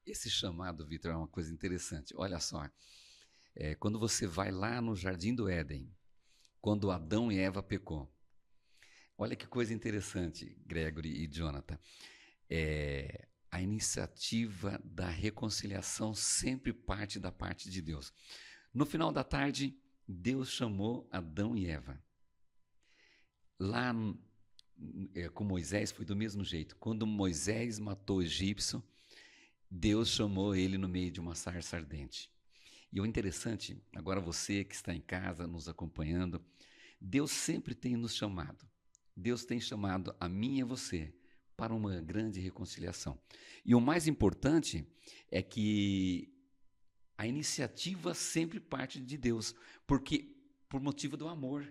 Esse chamado, Vitor, é uma coisa interessante. Olha só, quando você vai lá no Jardim do Éden, quando Adão e Eva pecou, olha que coisa interessante, Gregory e Jonathan. A iniciativa da reconciliação sempre parte da parte de Deus. No final da tarde, Deus chamou Adão e Eva. Lá com Moisés foi do mesmo jeito. Quando Moisés matou o egípcio, Deus chamou ele no meio de uma sarça ardente. E o interessante, agora você que está em casa nos acompanhando, Deus sempre tem nos chamado. Deus tem chamado a mim e a você para uma grande reconciliação. E o mais importante é que a iniciativa sempre parte de Deus, porque por motivo do amor.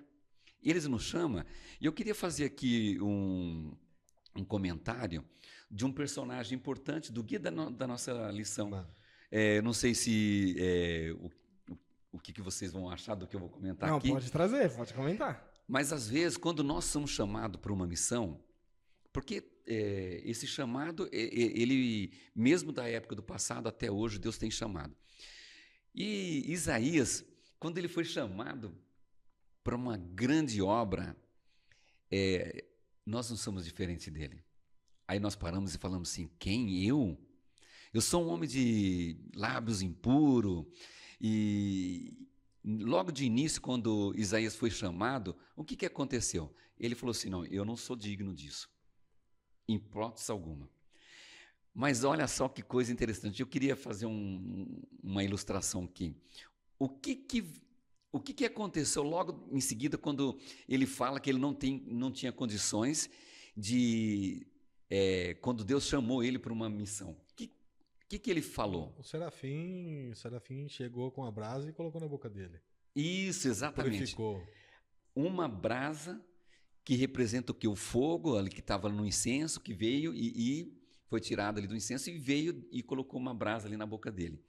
Eles nos chamam, e eu queria fazer aqui um comentário de um personagem importante do guia da nossa lição. Mano. Não sei se o que vocês vão achar do que eu vou comentar Não, aqui, pode trazer, pode comentar. mas às vezes, quando nós somos chamados para uma missão, porque esse chamado, ele, mesmo da época do passado até hoje, Deus tem chamado. E Isaías, quando ele foi chamado para uma grande obra, nós não somos diferentes dele. Aí nós paramos e falamos assim: quem? Eu? Eu sou um homem de lábios impuros. E logo de início, quando Isaías foi chamado, o que aconteceu? Ele falou assim: não, eu não sou digno disso, em hipótese alguma. Mas olha só que coisa interessante. Eu queria fazer uma ilustração aqui. O que aconteceu logo em seguida quando ele fala que ele não tinha condições de... quando Deus chamou ele para uma missão. O que ele falou? O serafim chegou com a brasa e colocou na boca dele. Isso, exatamente. Purificou. Uma brasa que representa o que? O fogo ali que estava no incenso, que veio e foi tirado ali do incenso e veio e colocou uma brasa ali na boca dele.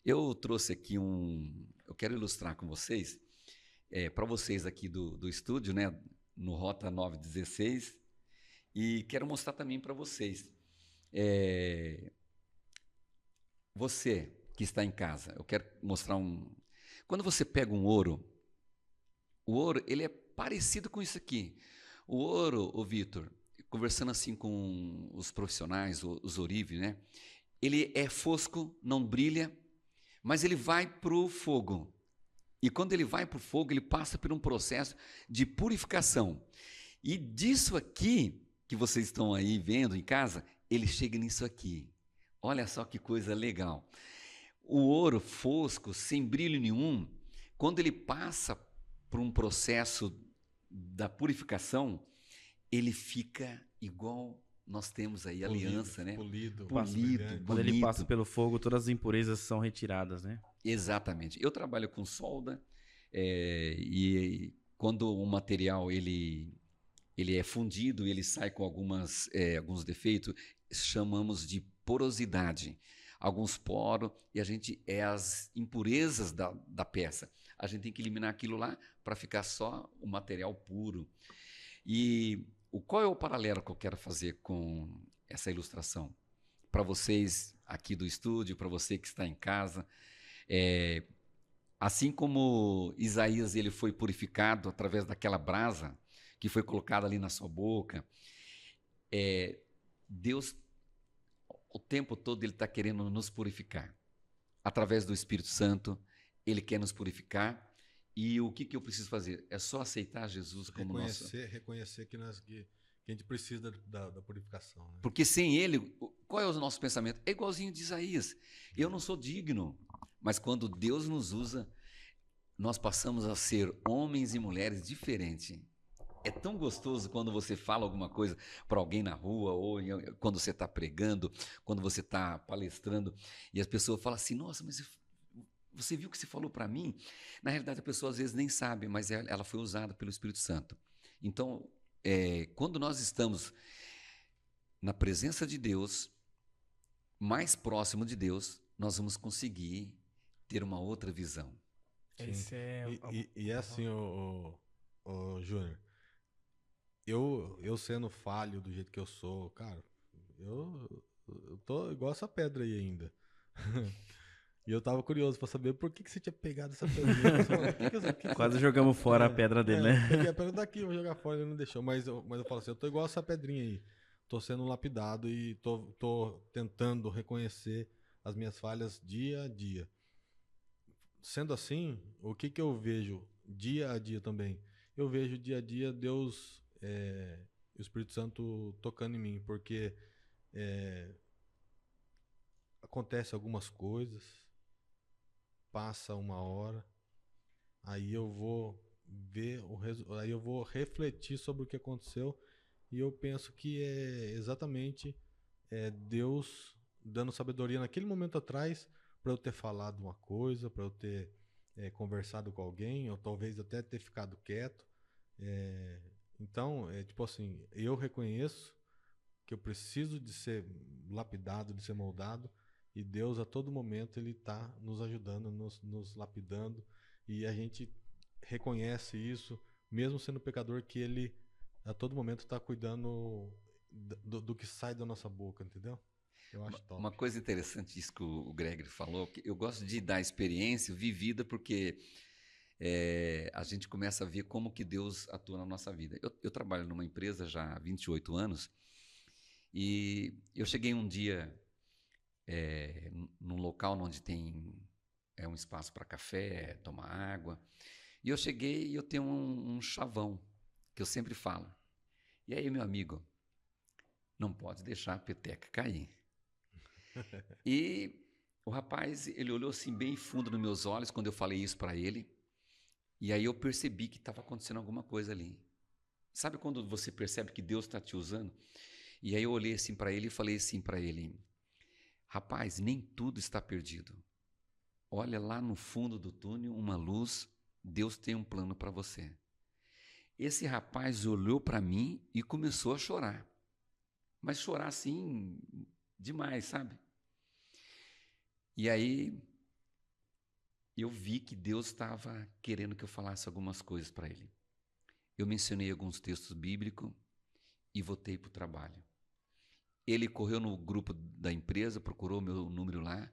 Eu trouxe aqui eu quero ilustrar com vocês, para vocês aqui do estúdio, né, no Rota 916, e quero mostrar também para vocês. Você que está em casa, eu quero mostrar Quando você pega um ouro, o ouro, ele é parecido com isso aqui. O ouro, ô Vitor, conversando assim com os profissionais, os ourives, né, ele é fosco, não brilha, mas ele vai para o fogo. E quando ele vai para o fogo, ele passa por um processo de purificação. E disso aqui, que vocês estão aí vendo em casa, ele chega nisso aqui. Olha só que coisa legal. O ouro fosco, sem brilho nenhum, quando ele passa por um processo da purificação, ele fica igual nós temos aí, aliança, né? Polido. Polido, Quando ele bonito. passa pelo fogo, todas as impurezas são retiradas, né? Exatamente. Eu trabalho com solda, e quando o material ele é fundido, ele sai com alguns defeitos, chamamos de porosidade. Alguns poros, e as impurezas da peça. A gente tem que eliminar aquilo lá para ficar só o material puro. E qual é o paralelo que eu quero fazer com essa ilustração? Para vocês aqui do estúdio, para você que está em casa, assim como Isaías ele foi purificado através daquela brasa que foi colocada ali na sua boca, Deus, o tempo todo, ele está querendo nos purificar. Através do Espírito Santo, ele quer nos purificar. E o que eu preciso fazer? É só aceitar Jesus como nosso... Reconhecer que a gente precisa da purificação. Né? Porque sem ele, qual é o nosso pensamento? É igualzinho de Isaías. Eu não sou digno, mas quando Deus nos usa, nós passamos a ser homens e mulheres diferentes. É tão gostoso quando você fala alguma coisa para alguém na rua, ou quando você está pregando, quando você está palestrando, e as pessoas falam assim: nossa, mas você viu o que você falou para mim? Na realidade, a pessoa às vezes nem sabe, mas ela foi usada pelo Espírito Santo. Então, quando nós estamos na presença de Deus, mais próximo de Deus, nós vamos conseguir ter uma outra visão. Esse é... E é assim, o Júnior, eu sendo falho do jeito que eu sou, cara, eu eu tô igual essa pedra aí ainda. E eu tava curioso pra saber por que você tinha pegado essa pedrinha. Eu falei, Quase jogamos fora a pedra dele, né? Peguei a pedra daqui, vou jogar fora, ele não deixou. Mas eu falo assim, eu tô igual essa pedrinha aí. Tô sendo lapidado e tô tentando reconhecer as minhas falhas dia a dia. Sendo assim, o que eu vejo dia a dia também? Eu vejo dia a dia Deus, o Espírito Santo tocando em mim, porque acontece algumas coisas, passa uma hora, aí eu vou aí eu vou refletir sobre o que aconteceu e eu penso que é exatamente Deus dando sabedoria naquele momento atrás para eu ter falado uma coisa, para eu ter conversado com alguém, ou talvez até ter ficado quieto. Então, tipo assim, eu reconheço que eu preciso de ser lapidado, de ser moldado, e Deus a todo momento ele está nos ajudando, nos lapidando, e a gente reconhece isso, mesmo sendo pecador, que ele a todo momento está cuidando do que sai da nossa boca, entendeu? Eu acho top. Uma coisa interessante isso que o Gregory falou, que eu gosto de dar experiência vivida, porque a gente começa a ver como que Deus atua na nossa vida. Eu trabalho numa empresa já há 28 anos, e eu cheguei um dia num local onde tem um espaço para café, tomar água, e eu cheguei e eu tenho um chavão, que eu sempre falo. E aí, meu amigo, não pode deixar a peteca cair. E o rapaz, ele olhou assim bem fundo nos meus olhos quando eu falei isso para ele, e aí eu percebi que estava acontecendo alguma coisa ali. Sabe quando você percebe que Deus está te usando? E aí eu olhei assim para ele e falei assim para ele: rapaz, nem tudo está perdido. Olha lá no fundo do túnel uma luz, Deus tem um plano para você. Esse rapaz olhou para mim e começou a chorar. Mas chorar assim, demais, sabe? E aí eu vi que Deus estava querendo que eu falasse algumas coisas para ele. Eu mencionei alguns textos bíblicos e voltei para o trabalho. Ele correu no grupo da empresa, procurou meu número lá.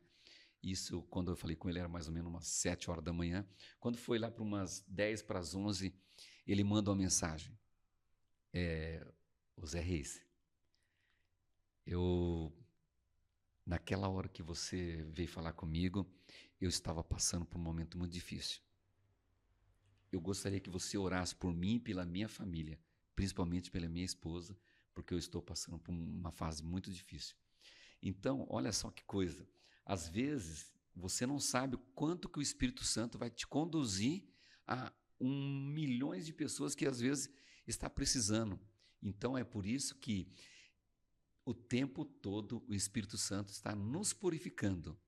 Isso, quando eu falei com ele, era mais ou menos umas 7 horas da manhã. Quando foi lá para umas 10 para as 11, ele manda uma mensagem. O Zé Reis, naquela hora que você veio falar comigo, eu estava passando por um momento muito difícil. Eu gostaria que você orasse por mim e pela minha família, principalmente pela minha esposa, porque eu estou passando por uma fase muito difícil. Então, olha só que coisa. Às vezes, você não sabe o quanto que o Espírito Santo vai te conduzir a milhões de pessoas que às vezes está precisando. Então, é por isso que o tempo todo o Espírito Santo está nos purificando